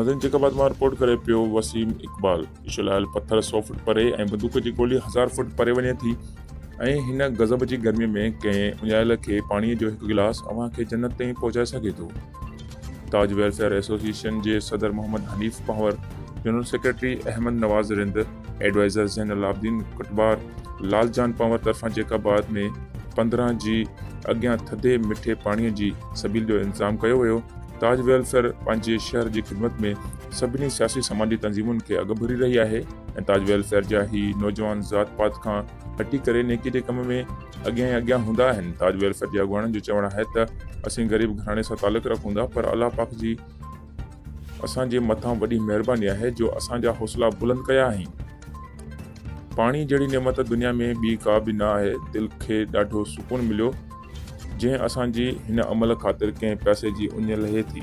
नाज़रीन, जेका बात मां रिपोर्ट करे पियो, वसीम इक़बाल इशलायल पत्थर 100 फुट परे ऐं बंदूक जी गोली 1000 फुट परे वञे थी ऐं हिन गज़ब जी गर्मीअ में कंहिं उञायल खे पाणीअ जो हिकु गिलास अव्हां खे जन्नत ताईं पहुचाए सघे थो। ताज वेलफेयर एसोसिएशन जे सदर मोहम्मद हनीफ़ पंवर, जनरल सेक्रेटरी अहमद नवाज़ रिंद, एडवाइज़र ज़ैनुल आबिदीन कुटबार, लालजान पंवर तरफ़ां जेका बाद में 15 जी अॻियां थधे मिठे पाणीअ जी सबील जो इंतज़ाम कयो वियो। ताज वेलफेयर पंहिंजे शहर जी ख़िदमत में सभिनी सियासी समाजी तंज़ीमुनि खे अॻिभरी रही आहे ऐं ताज वेलफेयर जा ही नौजवान ज़ात पात खां हटी करे नेकी जे कम में अॻियां ई अॻियां हूंदा आहिनि। ताज वेलफेयर जे अॻुवाणनि जो चवणु आहे त असीं ग़रीब घराणे सां तालुक़ रखूं था, पर अलाह पाक जी असांजे मथां वॾी महिरबानी आहे जो असांजा हौसला बुलंद कया आहिनि। पाणी जहिड़ी नेमत दुनिया में ॿी का बि न आहे। दिलि खे ॾाढो सुकून मिलियो जंहिं असांजी हिन अमल ख़ातिर कंहिं पैसे जी उञ लहे थी।